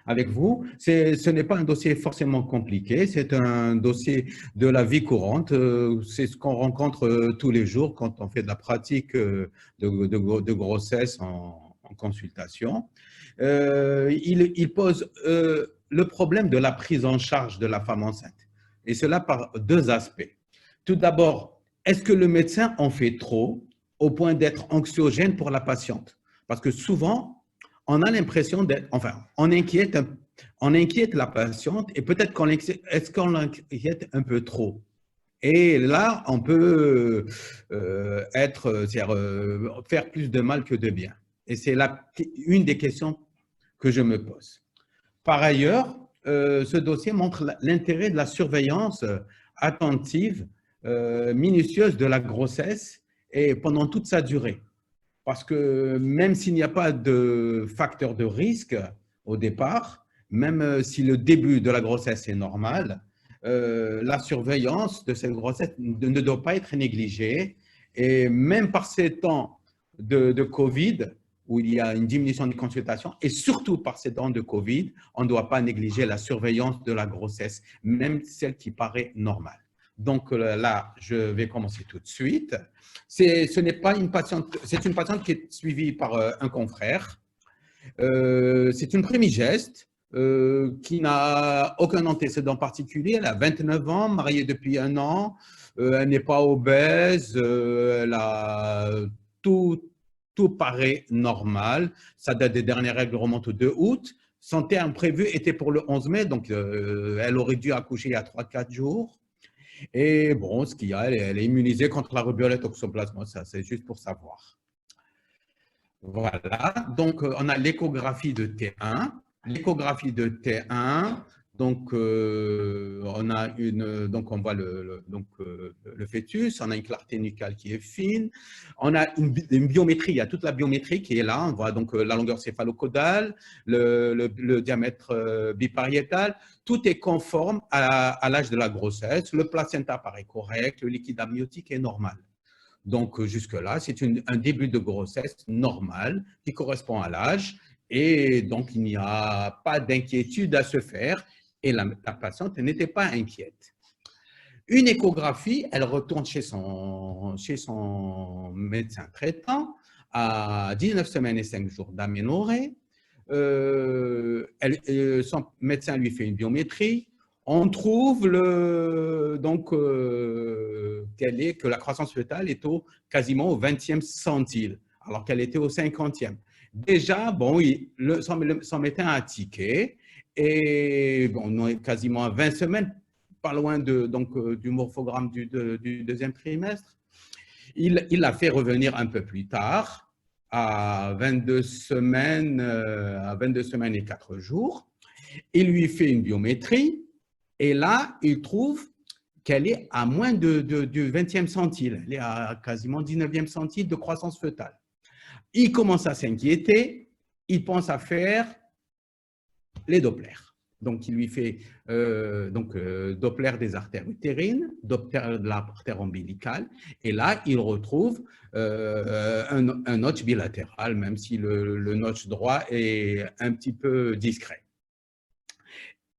avec vous. Ce n'est pas un dossier forcément compliqué, c'est un dossier de la vie courante. C'est ce qu'on rencontre tous les jours quand on fait de la pratique de grossesse en consultation. Il pose le problème de la prise en charge de la femme enceinte, et cela par deux aspects. Tout d'abord, est-ce que le médecin en fait trop au point d'être anxiogène pour la patiente? Parce que souvent, on a l'impression d'être, enfin, on inquiète la patiente et peut-être est-ce qu'on l'inquiète un peu trop? Et là, on peut faire plus de mal que de bien. Et c'est une des questions que je me pose. Par ailleurs, ce dossier montre l'intérêt de la surveillance attentive, minutieuse de la grossesse et pendant toute sa durée. Parce que même s'il n'y a pas de facteur de risque au départ, même si le début de la grossesse est normal, la surveillance de cette grossesse ne doit pas être négligée. Et même par ces temps de Covid, où il y a une diminution des consultations, et surtout par ces temps de Covid, on ne doit pas négliger la surveillance de la grossesse, même celle qui paraît normale. Donc là, je vais commencer tout de suite. Ce n'est pas une patiente, c'est une patiente qui est suivie par un confrère. C'est une primigeste qui n'a aucun antécédent particulier. Elle a 29 ans, mariée depuis 1 an. Elle n'est pas obèse. Elle a tout paraît normal. Ça date des dernières règles, remonte au 2 août. Son terme prévu était pour le 11 mai, donc elle aurait dû accoucher il y a 3-4 jours. Et bon, ce qu'il y a, elle est immunisée contre la rubéole toxoplasmose, ça c'est juste pour savoir. Voilà, donc on a l'échographie de T1. L'échographie de T1, donc on voit le fœtus, on a une clarté nucale qui est fine, on a une biométrie, il y a toute la biométrie qui est là, on voit donc la longueur céphalocodale, le diamètre bipariétal, tout est conforme à l'âge de la grossesse, le placenta paraît correct, le liquide amniotique est normal. Donc, jusque-là, c'est un début de grossesse normal qui correspond à l'âge et donc il n'y a pas d'inquiétude à se faire et la patiente n'était pas inquiète. Une échographie, elle retourne chez son médecin traitant à 19 semaines et 5 jours d'aménorrhée. Son médecin lui fait une biométrie. On trouve que la croissance fœtale est quasiment au 20e centile, alors qu'elle était au 50e. Déjà, bon, son médecin a tiqué et bon, on est quasiment à 20 semaines, pas loin du morphogramme du deuxième trimestre. Il l'a fait revenir un peu plus tard, à 22 semaines et 4 jours. Il lui fait une biométrie. Et là, il trouve qu'elle est à moins du 20e centile. Elle est à quasiment 19e centile de croissance fœtale. Il commence à s'inquiéter. Il pense à faire les Dopplers. Donc, il lui fait Doppler des artères utérines, Doppler de l'artère ombilicale. Et là, il retrouve un notch bilatéral, même si le notch droit est un petit peu discret.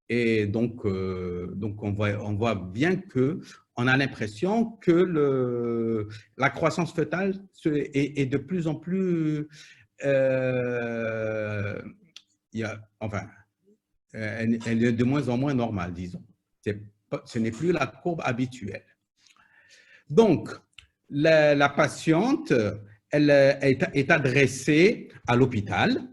Et donc on voit bien qu'on a l'impression que la croissance fœtale est de plus en plus, elle est de moins en moins normale, disons. Ce n'est plus la courbe habituelle. Donc, la patiente, elle est adressée à l'hôpital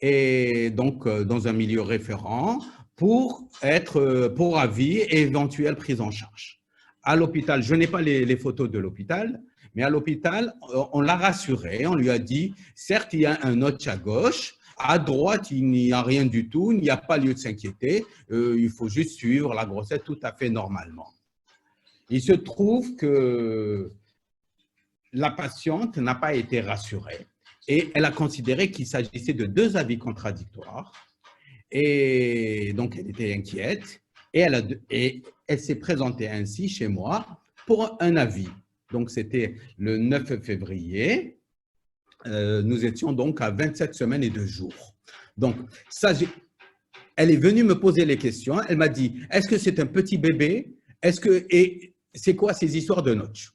et donc dans un milieu référent pour avis et éventuelle prise en charge. À l'hôpital, je n'ai pas les photos de l'hôpital, mais à l'hôpital, on l'a rassuré, on lui a dit, certes, il y a un notch à gauche, à droite, il n'y a rien du tout, il n'y a pas lieu de s'inquiéter, il faut juste suivre la grossesse tout à fait normalement. Il se trouve que la patiente n'a pas été rassurée et elle a considéré qu'il s'agissait de deux avis contradictoires. Et donc, elle était inquiète et elle s'est présentée ainsi chez moi pour un avis. Donc, c'était le 9 février. Nous étions donc à 27 semaines et 2 jours. Donc, elle est venue me poser les questions. Elle m'a dit, est-ce que c'est un petit bébé? Et c'est quoi ces histoires de notch?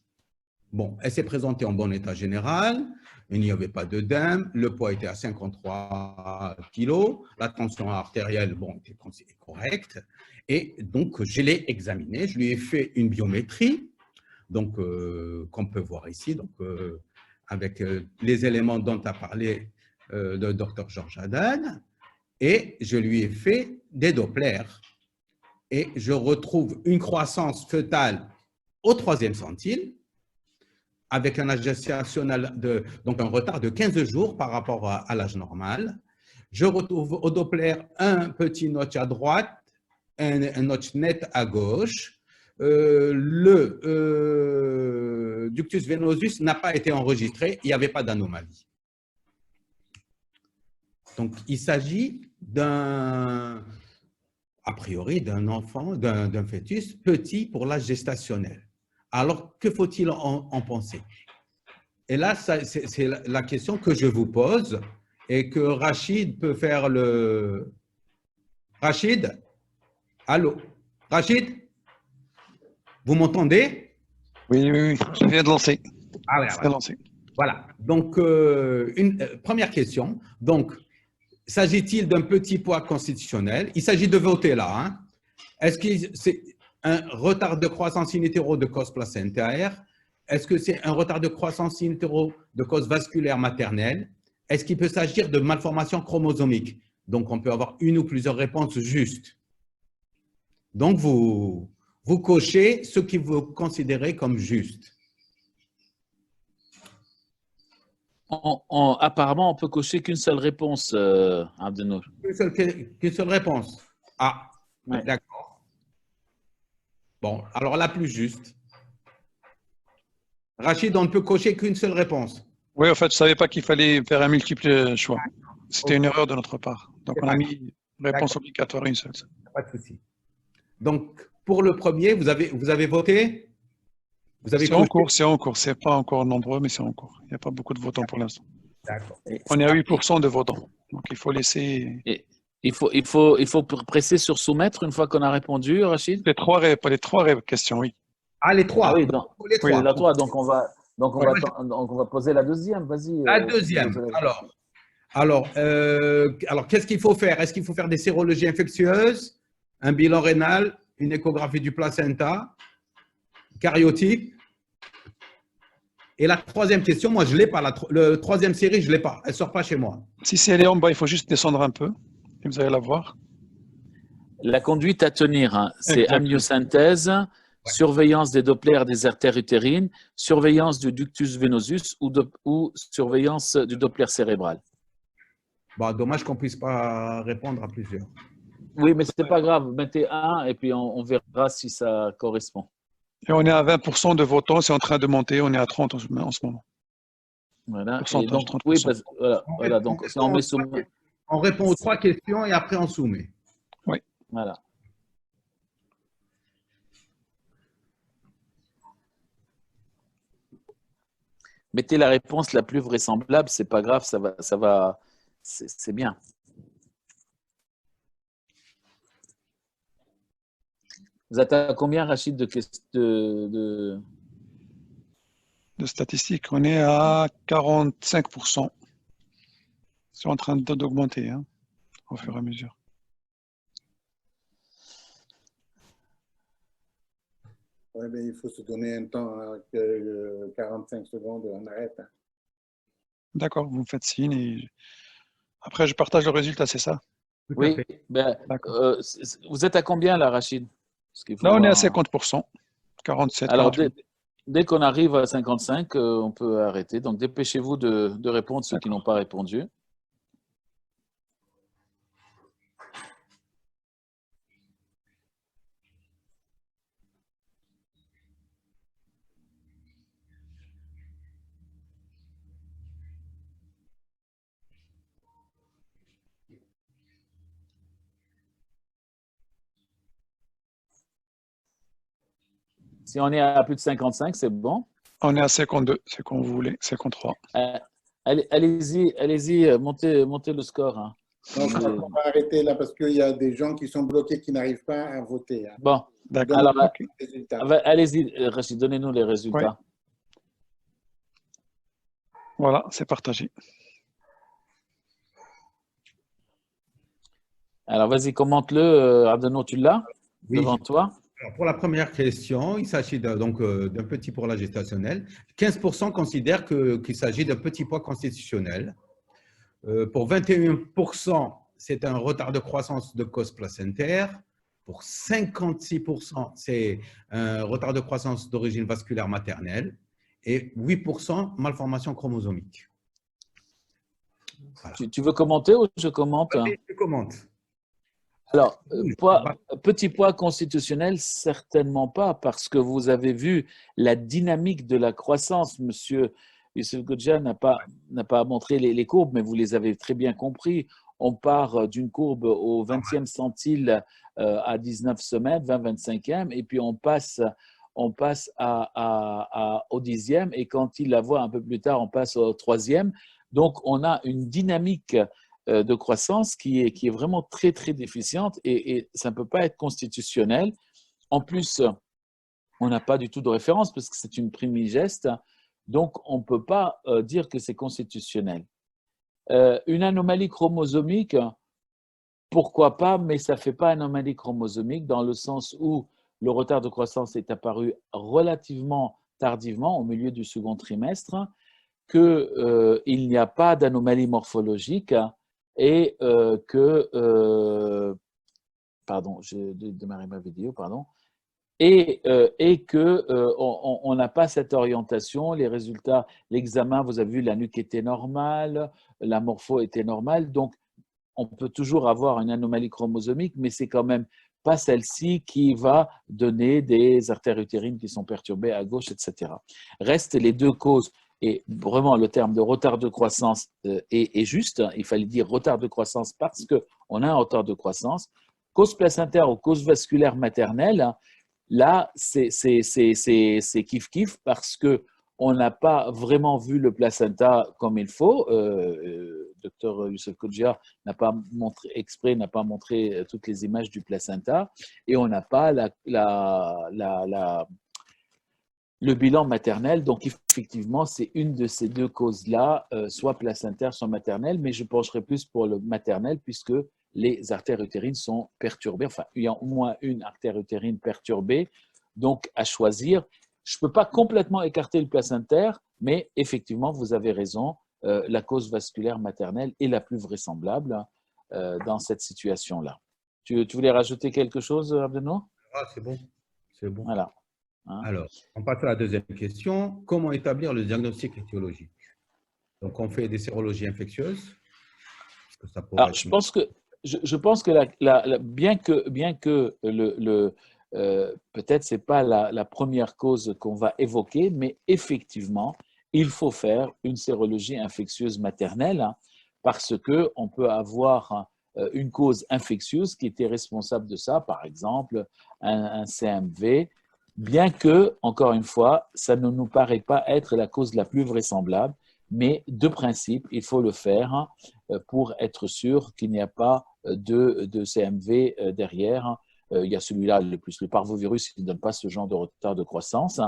Bon, elle s'est présentée en bon état général. Il n'y avait pas d'œdème. Le poids était à 53 kilos. La tension artérielle, bon, était correcte. Et donc, je l'ai examinée. Je lui ai fait une biométrie, donc qu'on peut voir ici, donc avec les éléments dont a parlé le docteur Georges Haddad. Et je lui ai fait des Dopplers. Et je retrouve une croissance fœtale au 3e centile, avec un âge gestationnel, donc un retard de 15 jours par rapport à l'âge normal. Je retrouve au Doppler un petit notch à droite, un notch net à gauche. Le ductus venosus n'a pas été enregistré, il n'y avait pas d'anomalie. Donc, il s'agit a priori, d'un enfant, d'un fœtus petit pour l'âge gestationnel. Alors, que faut-il en penser? Et là, c'est la question que je vous pose et que Rachid peut faire le… Rachid? Allô? Rachid? Vous m'entendez? Oui, je viens de lancer. Ah oui, voilà. Donc, première question. Donc, s'agit-il d'un petit poids constitutionnel? Il s'agit de voter là. Hein? Est-ce que c'est un retard de croissance in utero de cause placentaire? Est-ce que c'est un retard de croissance in utero de cause vasculaire maternelle? Est-ce qu'il peut s'agir de malformation chromosomique? Donc, on peut avoir une ou plusieurs réponses justes. Donc, vous cochez ce que vous considérez comme juste. Apparemment, on peut cocher qu'une seule réponse, Abdenour. Qu'une seule réponse. Ah, ouais. D'accord. Bon, alors la plus juste. Rachid, on ne peut cocher qu'une seule réponse. Oui, en fait, je ne savais pas qu'il fallait faire un multiple choix. C'était une erreur de notre part. Donc, on a mis une réponse obligatoire, une seule. Pas de souci. Donc, pour le premier, vous avez voté? C'est en cours, c'est en cours. Ce n'est pas encore nombreux, mais c'est en cours. Il n'y a pas beaucoup de votants pour l'instant. D'accord. On est à 8% de votants. Donc, il faut laisser… Il faut presser sur soumettre une fois qu'on a répondu, Rachid? Les trois questions, oui. Ah, les trois. Ah oui, donc, les trois. Oui, donc on va poser la deuxième. Vas-y. La deuxième. Alors, qu'est-ce qu'il faut faire? Est-ce qu'il faut faire des sérologies infectieuses, un bilan rénal, une échographie du placenta, cariotype? Et la troisième question, moi, je ne l'ai pas. La troisième série, je ne l'ai pas. Elle ne sort pas chez moi. Si elle est en bas, il faut juste descendre un peu. Et vous allez la voir. La conduite à tenir, hein, c'est amniosynthèse, surveillance des Dopplers des artères utérines, surveillance du ductus venosus ou surveillance du Doppler cérébral. Bon, dommage qu'on ne puisse pas répondre à plusieurs. Oui, mais ce n'est pas grave. Mettez un et puis on verra si ça correspond. Et on est à 20% de votants, c'est en train de monter. On est à 30 en ce moment. Voilà. Et donc, oui, voilà, donc si on met soumet. On répond aux trois questions et après on soumet. Oui. Voilà. Mettez la réponse la plus vraisemblable, c'est pas grave, ça va, c'est bien. Vous êtes à combien, Rachid, de statistiques? On est à 45%. C'est en train d'augmenter, hein, au fur et à mesure. Ouais, mais il faut se donner un temps, 45 secondes, on arrête. Hein. D'accord, vous me faites signe et après je partage le résultat, c'est ça? Oui, ben, vous êtes à combien là, Rachid? Là, on est à 50%, 47. Alors, dès qu'on arrive à 55, on peut arrêter. Donc, dépêchez-vous de répondre ceux qui n'ont pas répondu. Si on est à plus de 55, c'est bon. On est à 52, c'est quand vous voulez, 53. Allez-y, montez le score. Hein. Donc, on va arrêter là parce qu'il y a des gens qui sont bloqués, qui n'arrivent pas à voter, hein. Bon, D'accord. alors, Ok. Les résultats. allez-y, Rachid, donnez-nous les résultats. Voilà, c'est partagé. Alors, vas-y, commente-le. Abdeno, tu l'as Oui. devant toi? Alors, pour la première question, il s'agit d'un petit poids là gestationnel. 15% considèrent qu'il s'agit d'un petit poids constitutionnel. Pour 21%, c'est un retard de croissance de cause placentaire. Pour 56%, c'est un retard de croissance d'origine vasculaire maternelle. Et 8%, malformation chromosomique. Voilà. Tu veux commenter ou je commente? Allez, je commente. Alors, petit poids constitutionnel, certainement pas, parce que vous avez vu la dynamique de la croissance. Monsieur Youssef Godja n'a pas montré les courbes, mais vous les avez très bien compris. On part d'une courbe au 20e centile à 19 semaines, 20-25e, et puis on passe au 10e, et quand il la voit un peu plus tard, on passe au 3e. Donc, on a une dynamique de croissance qui est vraiment très, très déficiente et ça ne peut pas être constitutionnel. En plus, on n'a pas du tout de référence parce que c'est une primigeste, donc on ne peut pas dire que c'est constitutionnel. Une anomalie chromosomique, pourquoi pas, mais ça ne fait pas anomalie chromosomique dans le sens où le retard de croissance est apparu relativement tardivement, au milieu du second trimestre, qu'il n'y a pas d'anomalie morphologique et pardon, j'ai démarré ma vidéo, pardon, et que on n'a pas cette orientation. Les résultats, l'examen, vous avez vu, la nuque était normale, la morpho était normale, donc on peut toujours avoir une anomalie chromosomique, mais c'est quand même pas celle-ci qui va donner des artères utérines qui sont perturbées à gauche, etc. Restent les deux causes. Et vraiment, le terme de retard de croissance est juste. Il fallait dire retard de croissance parce qu'on a un retard de croissance. Cause placentaire ou cause vasculaire maternelle, là, c'est kiff-kiff parce qu'on n'a pas vraiment vu le placenta comme il faut. Docteur Youssef Kodja n'a pas montré exprès, n'a pas montré toutes les images du placenta et on n'a pas le bilan maternel. Donc, effectivement, c'est une de ces deux causes-là, soit placentaire, soit maternelle, mais je pencherai plus pour le maternel puisque les artères utérines sont perturbées. Enfin, il y a au moins une artère utérine perturbée. Donc, à choisir, je ne peux pas complètement écarter le placentaire, mais effectivement, vous avez raison, la cause vasculaire maternelle est la plus vraisemblable dans cette situation-là. Tu voulais rajouter quelque chose, Abdeno? Ah, c'est bon. C'est bon. Voilà. Hein? Alors, on passe à la deuxième question. Comment établir le diagnostic étiologique? Donc, on fait des sérologies infectieuses. Alors, je pense que bien que peut-être c'est pas la première cause qu'on va évoquer, mais effectivement, il faut faire une sérologie infectieuse maternelle hein, parce que on peut avoir une cause infectieuse qui était responsable de ça, par exemple un CMV, bien que, encore une fois, ça ne nous paraît pas être la cause la plus vraisemblable, mais de principe, il faut le faire pour être sûr qu'il n'y a pas de CMV derrière. Il y a celui-là, le parvovirus, qui ne donne pas ce genre de retard de croissance.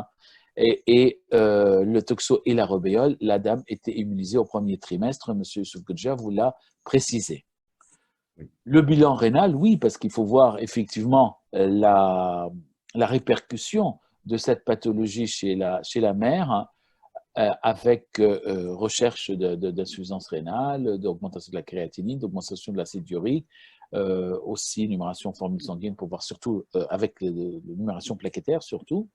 Et le toxo et la rubéole, la dame était immunisée au premier trimestre, M. Soukhodja vous l'a précisé. Le bilan rénal, oui, parce qu'il faut voir effectivement la répercussion de cette pathologie chez la mère, avec recherche d'insuffisance rénale, d'augmentation de la créatinine, d'augmentation de l'acide urique, aussi numération formule sanguine pour voir surtout, avec la numération plaquettaire surtout.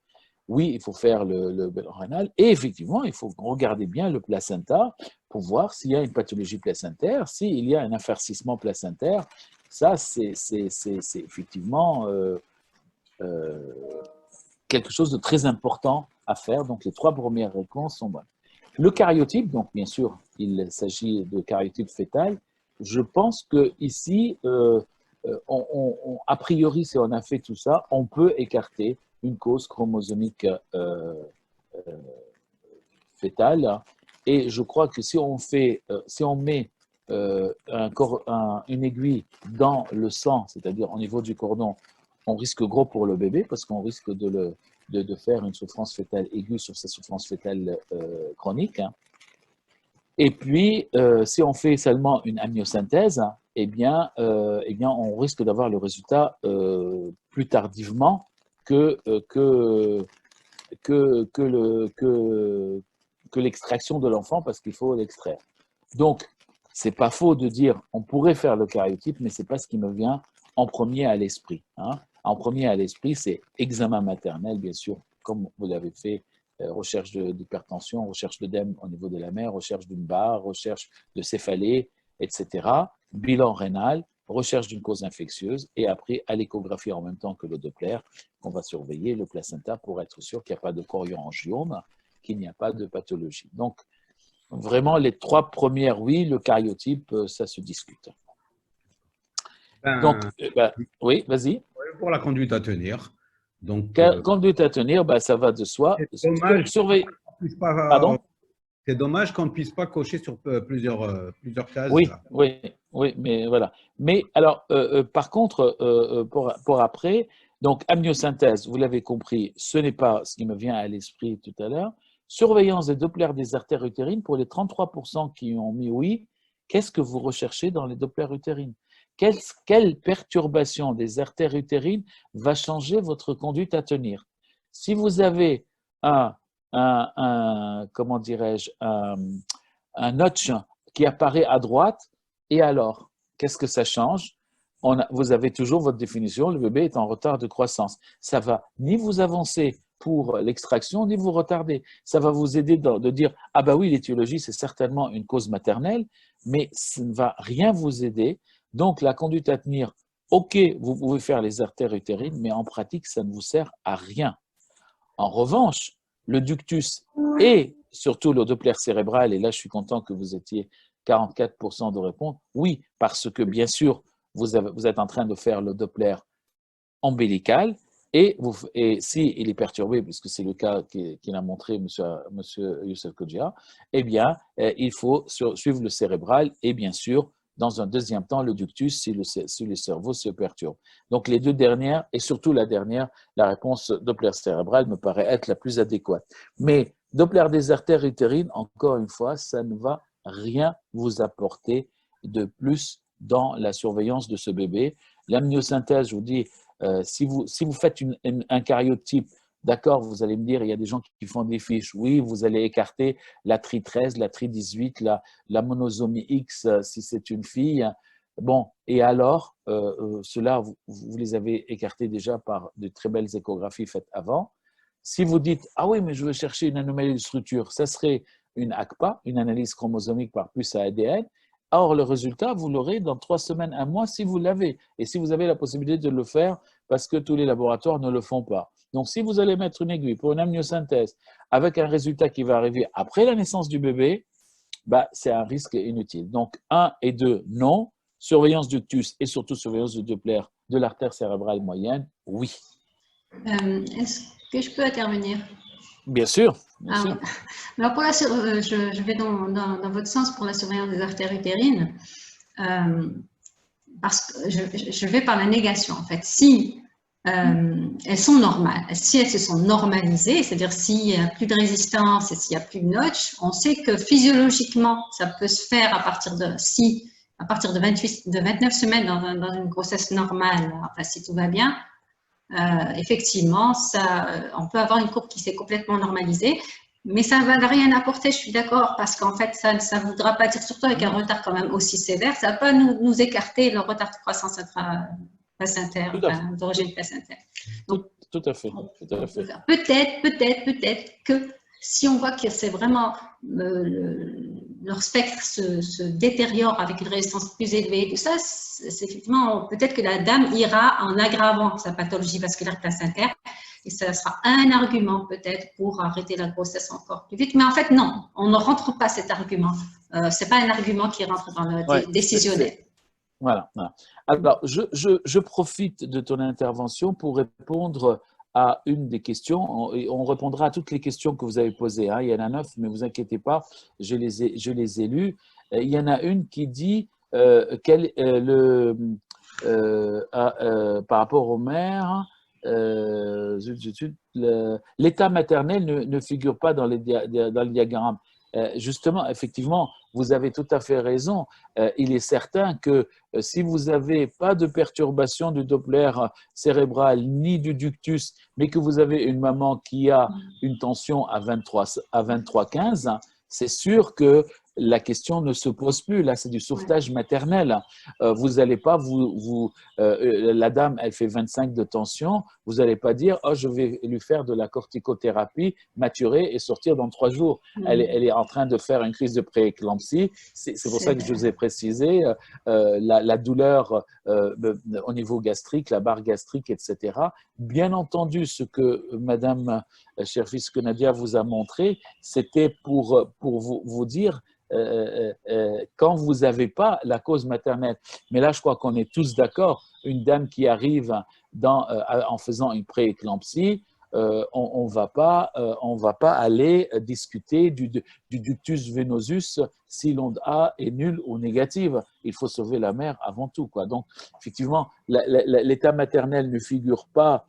Oui, il faut faire le bilan rénal et effectivement, il faut regarder bien le placenta pour voir s'il y a une pathologie placentaire, s'il y a un infarcissement placentaire. Ça, c'est effectivement quelque chose de très important à faire. Donc, les trois premières réponses sont bonnes. Le cariotype, donc bien sûr, il s'agit de cariotype fœtal. Je pense qu'ici, a priori, si on a fait tout ça, on peut écarter une cause chromosomique fœtale. Et je crois que si on met une aiguille dans le sang, c'est-à-dire au niveau du cordon, on risque gros pour le bébé parce qu'on risque de faire une souffrance fœtale aiguë sur sa souffrance fœtale chronique. Hein. Et puis, si on fait seulement une amniosynthèse, eh bien, on risque d'avoir le résultat plus tardivement que l'extraction de l'enfant parce qu'il faut l'extraire. Donc, c'est pas faux de dire on pourrait faire le karyotype, mais c'est pas ce qui me vient en premier à l'esprit. Hein. En premier à l'esprit, c'est examen maternel, bien sûr, comme vous l'avez fait, recherche d'hypertension, recherche d'œdème au niveau de la mère, recherche d'une barre, recherche de céphalée, etc. Bilan rénal, recherche d'une cause infectieuse, et après à l'échographie en même temps que le Doppler, on va surveiller le placenta pour être sûr qu'il n'y a pas de chorioangiome, qu'il n'y a pas de pathologie. Donc, vraiment, les 3 premières, oui, le karyotype, ça se discute. Donc, oui, vas-y. Pour la conduite à tenir. Donc, conduite à tenir, ça va de soi. C'est dommage Pardon? C'est dommage qu'on ne puisse pas cocher sur plusieurs cases. Oui, oui, mais voilà. Mais alors, par contre, pour après, donc amniosynthèse, vous l'avez compris, ce n'est pas ce qui me vient à l'esprit tout à l'heure. Surveillance des Doppler des artères utérines, pour les 33% qui ont mis oui, qu'est-ce que vous recherchez dans les Doppler utérines? Quelle perturbation des artères utérines va changer votre conduite à tenir? Si vous avez comment dirais-je, un notch qui apparaît à droite, et alors, qu'est-ce que ça change? Vous avez toujours votre définition, le bébé est en retard de croissance. Ça va ni vous avancer pour l'extraction, ni vous retarder. Ça va vous aider de dire, ah bah oui, l'étiologie, c'est certainement une cause maternelle, mais ça ne va rien vous aider. Donc, la conduite à tenir, ok, vous pouvez faire les artères utérines, mais en pratique, ça ne vous sert à rien. En revanche, le ductus et surtout le Doppler cérébral, et là, je suis content que vous étiez 44% de répondre, oui, parce que bien sûr, vous êtes en train de faire le Doppler ombilical, et s'il est perturbé, puisque c'est le cas qu'il a montré M. Youssef Kodja, eh bien, il faut suivre le cérébral et bien sûr, dans un deuxième temps, le ductus si le cerveau se perturbe. Donc, les 2 dernières, et surtout la dernière, la réponse Doppler cérébral me paraît être la plus adéquate. Mais Doppler des artères utérines, encore une fois, ça ne va rien vous apporter de plus dans la surveillance de ce bébé. L'amniosynthèse, je vous dis, si vous faites un karyotype, d'accord, vous allez me dire, il y a des gens qui font des fiches. Oui, vous allez écarter la tri 13, la tri 18, la monosomie X si c'est une fille. Bon, et alors, ceux-là, vous les avez écartés déjà par de très belles échographies faites avant. Si vous dites, ah oui, mais je veux chercher une anomalie de structure, ça serait une ACPA, une analyse chromosomique par puce à ADN. Or, le résultat, vous l'aurez dans 3 semaines, 1 mois, si vous l'avez. Et si vous avez la possibilité de le faire, parce que tous les laboratoires ne le font pas. Donc, si vous allez mettre une aiguille pour une amniosynthèse avec un résultat qui va arriver après la naissance du bébé, c'est un risque inutile. Donc, 1 et 2, non. Surveillance ductus et surtout surveillance du Doppler de l'artère cérébrale moyenne, oui. Est-ce que je peux intervenir? Bien sûr. Bien sûr. Alors pour je vais dans votre sens pour la surveillance des artères utérines, parce que je vais par la négation en fait. Si elles sont normales, si elles se sont normalisées, c'est-à-dire s'il n'y a plus de résistance et s'il n'y a plus de notch, on sait que physiologiquement ça peut se faire à partir de 29 semaines dans une grossesse normale, enfin si tout va bien. Effectivement, on peut avoir une courbe qui s'est complètement normalisée, mais ça ne va rien apporter, je suis d'accord, parce qu'en fait, ça ne voudra pas dire, surtout avec un retard quand même aussi sévère, ça ne va pas nous écarter le retard de croissance intra-placentaire, d'origine placentaire. Donc, tout à fait. Peut-être que si on voit que c'est vraiment leur spectre se détériore avec une résistance plus élevée, tout ça, c'est effectivement peut-être que la dame ira en aggravant sa pathologie vasculaire placentaire et ça sera un argument peut-être pour arrêter la grossesse encore plus vite. Mais en fait, non, on ne rentre pas cet argument. C'est pas un argument qui rentre dans le décisionnel. Voilà. Alors, je profite de ton intervention pour répondre à une des questions. On répondra à toutes les questions que vous avez posées. Hein. Il y en a 9, mais ne vous inquiétez pas, je les ai lues. il y en a une qui dit par rapport aux mères, l'état maternel ne figure pas dans le diagramme. Justement, effectivement, vous avez tout à fait raison. Il est certain que si vous n'avez pas de perturbation du Doppler cérébral ni du ductus, mais que vous avez une maman qui a une tension à 23,15, c'est sûr que la question ne se pose plus. Là, c'est du sauvetage maternel. Vous n'allez pas la dame, elle fait 25 de tension. Vous n'allez pas dire, oh, je vais lui faire de la corticothérapie, maturer et sortir dans 3 jours. Elle est en train de faire une crise de prééclampsie. C'est pour ça que je vous ai précisé la douleur au niveau gastrique, la barre gastrique, etc. Bien entendu, ce que Madame Cherfis Nadia vous a montré, c'était pour vous dire quand vous n'avez pas la cause maternelle. Mais là, je crois qu'on est tous d'accord. Une dame qui arrive en faisant une prééclampsie, on va pas aller discuter du ductus venosus si l'onde A est nulle ou négative. Il faut sauver la mère avant tout, quoi. Donc, effectivement, l'état maternel ne figure pas,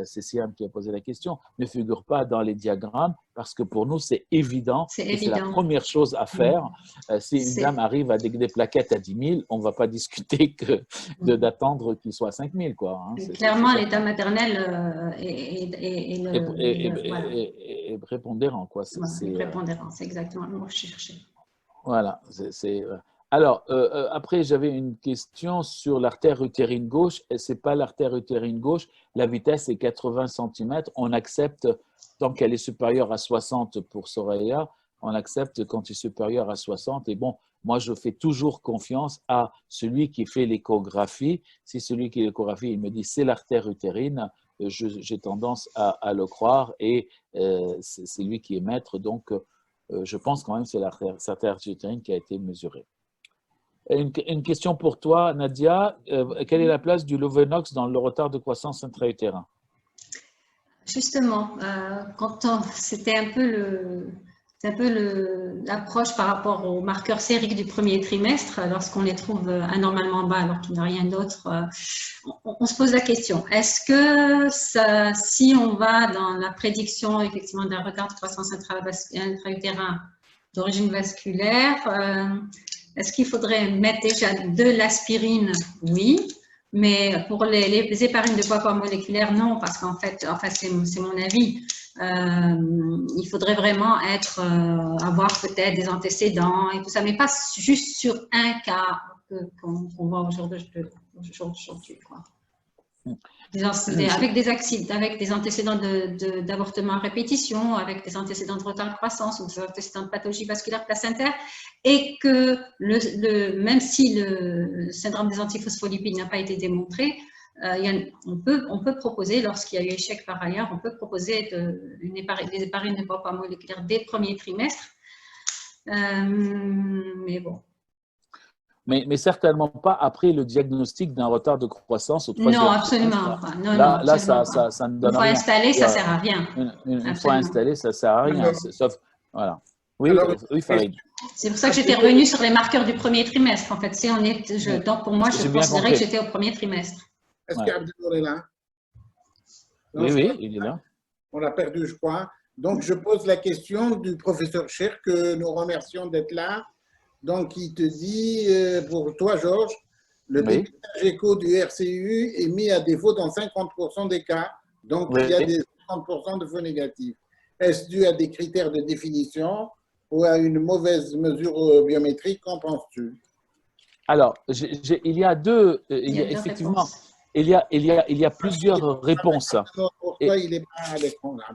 c'est Siam qui a posé la question, ne figure pas dans les diagrammes parce que pour nous, c'est évident. C'est la première chose à faire. Si une dame arrive à des plaquettes à 10 000, on ne va pas discuter d'attendre qu'il soit à 5 000, quoi. Hein. Clairement, l'état maternel est prépondérant, quoi. Prépondérant, c'est exactement le mot que je cherchais. Voilà. Alors, après, j'avais une question sur l'artère utérine gauche. Ce n'est pas l'artère utérine gauche. La vitesse est 80 cm. On accepte, tant qu'elle est supérieure à 60 pour Soraya, on accepte quand elle est supérieure à 60. Et bon, moi, je fais toujours confiance à celui qui fait l'échographie. Si celui qui fait l'échographie, il me dit c'est l'artère utérine, j'ai tendance à le croire et c'est lui qui est maître. Donc, je pense quand même que c'est l'artère utérine qui a été mesurée. Une question pour toi, Nadia. Quelle est la place du Lovenox dans le retard de croissance intra-utérin? Justement, c'était un peu l'approche par rapport aux marqueurs sériques du premier trimestre, lorsqu'on les trouve anormalement bas alors qu'il n'y a rien d'autre, on se pose la question, est-ce que si on va dans la prédiction effectivement d'un retard de croissance intra-utérin d'origine vasculaire, est-ce qu'il faudrait mettre déjà de l'aspirine? Oui. Mais pour les héparines de poids moléculaire, non, parce qu'en fait, c'est mon avis. Il faudrait vraiment avoir peut-être des antécédents et tout ça, mais pas juste sur un cas qu'on voit aujourd'hui. Avec des antécédents d'avortement à répétition, avec des antécédents de retard de croissance ou des antécédents de pathologie vasculaire placentaire, et que même si le syndrome des antiphospholipides n'a pas été démontré, on peut proposer, lorsqu'il y a eu échec par ailleurs, on peut proposer des héparines de poids moléculaire dès le premier trimestre. Mais bon. Mais certainement pas après le diagnostic d'un retard de croissance au 3e. Non, absolument pas. Là, ça ne donne rien. Une fois installé, ça ne sert à rien. Une fois installé, ça ne sert à rien. Sauf, voilà. Oui, Farid. C'est pour ça que j'étais revenue sur les marqueurs du premier trimestre. En fait, donc pour moi, je considérais que j'étais au premier trimestre. Est-ce qu'Abdel est là? Oui, il est là. On l'a perdu, je crois. Donc, je pose la question du professeur Cher, que nous remercions d'être là. Donc, il te dit, pour toi, Georges, le dépistage écho du RCU est mis à défaut dans 50% des cas. Donc, il y a des 50% de faux négatifs. Est-ce dû à des critères de définition ou à une mauvaise mesure biométrique? Qu'en penses-tu? Alors, il y a deux, effectivement, il y a plusieurs réponses. Pourquoi il n'est pas à l'écran là?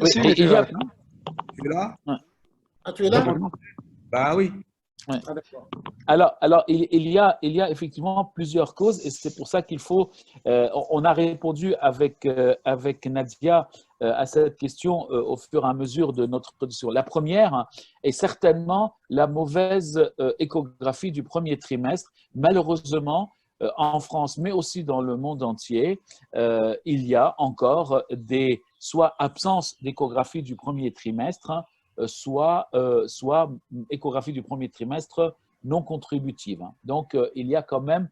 Oui, tu es là? Ah, tu es là? Bah oui. Ouais. Alors, il y a effectivement plusieurs causes et c'est pour ça qu'il faut. On a répondu avec Nadia à cette question au fur et à mesure de notre production. La première est certainement la mauvaise échographie du premier trimestre. Malheureusement, en France, mais aussi dans le monde entier, il y a encore soit absence d'échographie du premier trimestre, soit échographie du premier trimestre non contributive. Donc, il y a quand même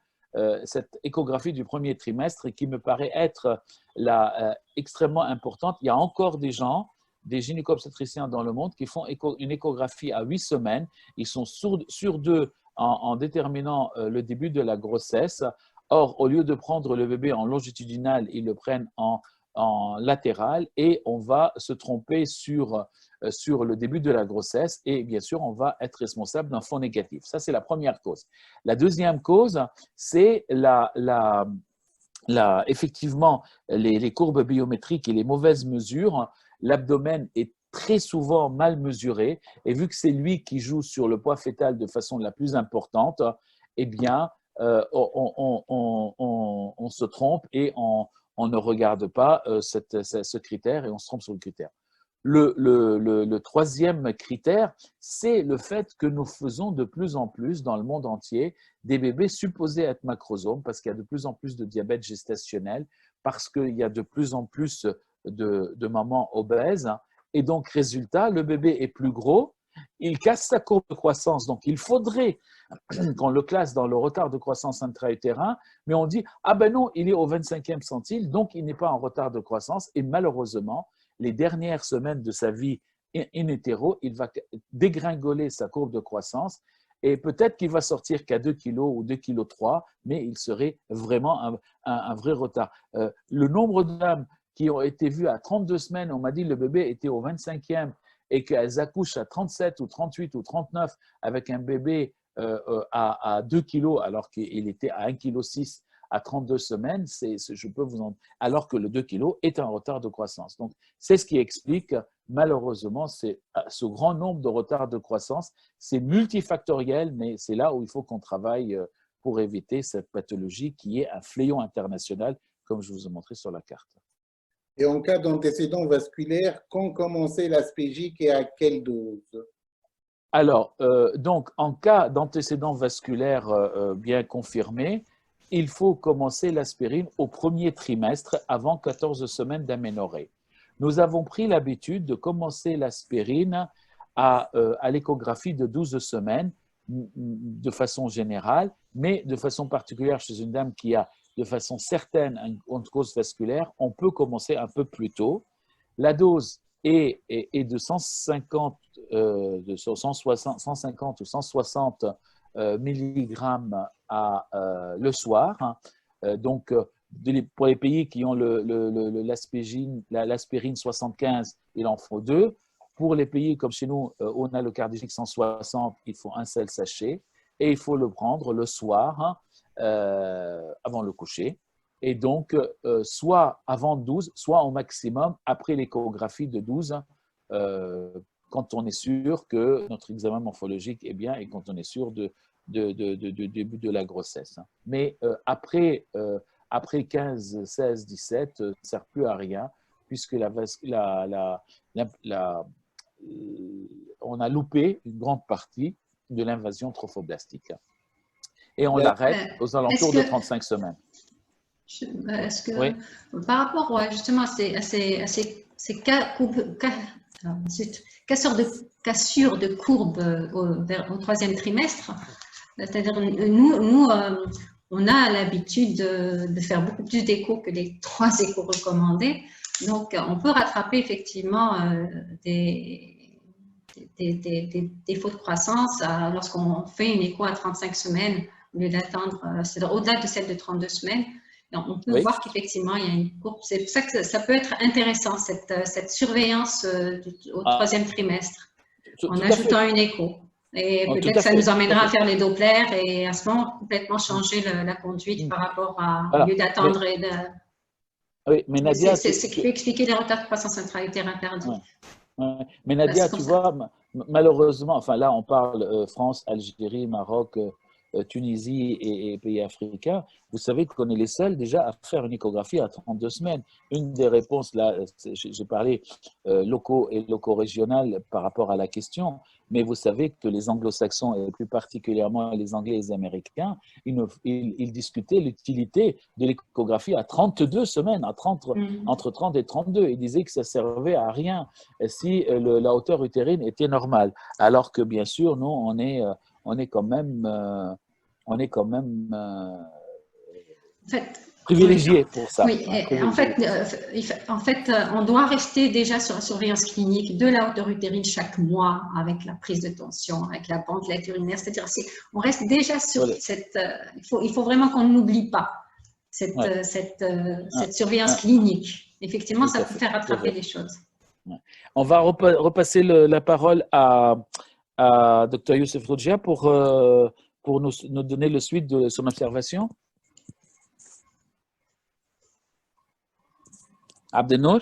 cette échographie du premier trimestre qui me paraît être extrêmement importante. Il y a encore des gens, des gynéco-obstétriciens dans le monde qui font une échographie à 8 semaines. Ils sont sûrs d'eux en déterminant le début de la grossesse. Or, au lieu de prendre le bébé en longitudinal, ils le prennent en latéral et on va se tromper sur le début de la grossesse et bien sûr, on va être responsable d'un faux négatif. Ça, c'est la première cause. La deuxième cause, c'est effectivement les courbes biométriques et les mauvaises mesures. L'abdomen est très souvent mal mesuré et vu que c'est lui qui joue sur le poids fœtal de façon la plus importante, eh bien, on se trompe et on ne regarde pas ce critère et on se trompe sur le critère. Le troisième critère, c'est le fait que nous faisons de plus en plus dans le monde entier des bébés supposés être macrosomes parce qu'il y a de plus en plus de diabète gestationnel, parce qu'il y a de plus en plus de mamans obèses. Et donc, résultat, le bébé est plus gros, il casse sa courbe de croissance. Donc, il faudrait qu'on le classe dans le retard de croissance intra-utérin, mais on dit « Ah ben non, il est au 25e centile, donc il n'est pas en retard de croissance. » Et malheureusement, les dernières semaines de sa vie in utero, il va dégringoler sa courbe de croissance et peut-être qu'il va sortir qu'à 2 kg ou 2,3 kg, mais il serait vraiment un vrai retard. Le nombre de dames qui ont été vues à 32 semaines, on m'a dit que le bébé était au 25e et qu'elles accouchent à 37 ou 38 ou 39 avec un bébé à 2 kg alors qu'il était à 1,6 kg à 32 semaines, je peux vous en... alors que le 2 kg est en retard de croissance. Donc, c'est ce qui explique malheureusement ce grand nombre de retards de croissance. C'est multifactoriel, mais c'est là où il faut qu'on travaille pour éviter cette pathologie qui est un fléau international, comme je vous ai montré sur la carte. Et en cas d'antécédent vasculaire, quand commencer l'aspégique et à quelle dose? Alors, donc, en cas d'antécédent vasculaire bien confirmé, il faut commencer l'aspirine au premier trimestre avant 14 semaines d'aménorrhée. Nous avons pris l'habitude de commencer l'aspirine à l'échographie de 12 semaines de façon générale, mais de façon particulière chez une dame qui a de façon certaine une cause vasculaire, on peut commencer un peu plus tôt. La dose est de 150 ou 160 milligrammes le soir. Donc, pour les pays qui ont l'aspirine 75, il en faut 2. Pour les pays comme chez nous, on a le cardiagique 160, il faut un seul sachet. Et il faut le prendre le soir, avant le coucher. Et donc, soit avant 12, soit au maximum après l'échographie de 12, quand on est sûr que notre examen morphologique est bien et quand on est sûr du début de la grossesse. Mais après 15, 16, 17, ça ne sert plus à rien puisque on a loupé une grande partie de l'invasion trophoblastique. Et on l'arrête aux alentours de 35 semaines. Est-ce que, oui. Par rapport justement à ces cassures de courbe au troisième trimestre, c'est-à-dire nous on a l'habitude de faire beaucoup plus d'échos que les 3 échos recommandés. Donc, on peut rattraper effectivement des défauts de croissance lorsqu'on fait une écho à 35 semaines au lieu d'attendre, c'est-à-dire au-delà de celle de 32 semaines. Donc, on peut voir qu'effectivement, il y a une courbe. C'est pour ça que ça peut être intéressant, cette surveillance au troisième trimestre, en ajoutant une écho. Et peut-être que ça nous emmènera à faire les Doppler et à ce moment, complètement changer la conduite par rapport à, au lieu d'attendre et de... Oui, mais Nadia… C'est ce qui peut expliquer les retards de croissance intra-utérine tardifs. Ouais. Mais Nadia, tu vois, malheureusement, enfin là, on parle France, Algérie, Maroc, Tunisie et pays africains. Vous savez qu'on est les seuls déjà à faire une échographie à 32 semaines. Une des réponses, là, j'ai parlé locaux et locaux régionales par rapport à la question. mais vous savez que les anglo-saxons, et plus particulièrement les Anglais et les Américains, ils discutaient l'utilité de l'échographie à 32 semaines, entre 30 et 32. Ils disaient que ça servait à rien si la hauteur utérine était normale. Alors que bien sûr, nous, on est quand même privilégié pour ça. Oui, en fait, on doit rester déjà sur la surveillance clinique de la hauteur utérine chaque mois avec la prise de tension, avec la bandelette urinaire. C'est-à-dire, on reste déjà sur cette. Il faut vraiment qu'on n'oublie pas cette surveillance clinique. Effectivement, ça peut faire rattraper les choses. On va repasser la parole à Dr Youssef Rougia pour nous donner le suite de son observation. Abdenour?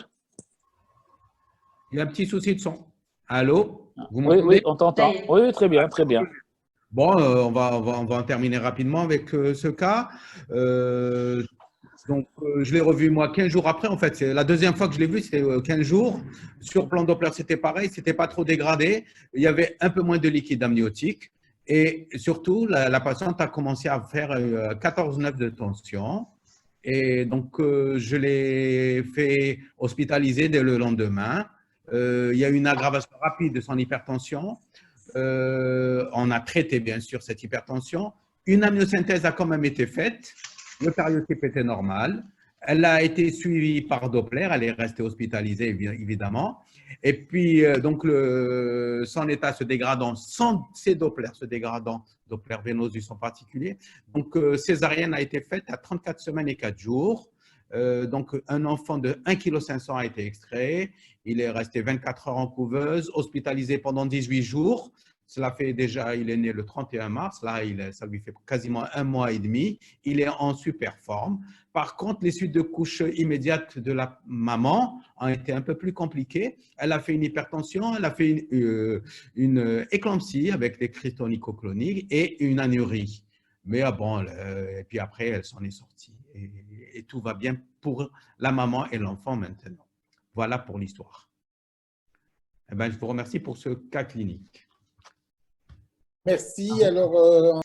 Il y a un petit souci de son. Allô? Vous Oui, oui, on t'entend. Oui, très bien, très bien. Bon, on va en terminer rapidement avec ce cas. Donc, je l'ai revu moi 15 jours après. En fait, c'est la deuxième fois que je l'ai vu, c'était 15 jours. Sur plan Doppler, c'était pareil, c'était pas trop dégradé. Il y avait un peu moins de liquide amniotique. Et surtout, la patiente a commencé à faire 14,9 de tension. Et donc, je l'ai fait hospitaliser dès le lendemain. Il y a eu une aggravation rapide de son hypertension. On a traité, bien sûr, cette hypertension. Une amniosynthèse a quand même été faite. Le cariotype était normal. Elle a été suivie par Doppler. Elle est restée hospitalisée, évidemment. Et puis, donc, son état se dégradant, sans ces Dopplers se dégradant, Doppler venosus en particulier. Donc, césarienne a été faite à 34 semaines et 4 jours. Donc, un enfant de 1,5 kg a été extrait. Il est resté 24 heures en couveuse, hospitalisé pendant 18 jours. Cela fait déjà, il est né le 31 mars. Là, ça lui fait quasiment 1 mois et demi. Il est en super forme. Par contre, les suites de couches immédiates de la maman ont été un peu plus compliquées. Elle a fait une hypertension, elle a fait une éclampsie avec des cristaux nicocloniques et une anurie. Mais bon, et puis après, elle s'en est sortie. Et tout va bien pour la maman et l'enfant maintenant. Voilà pour l'histoire. Eh bien, je vous remercie pour ce cas clinique. Merci. Alors,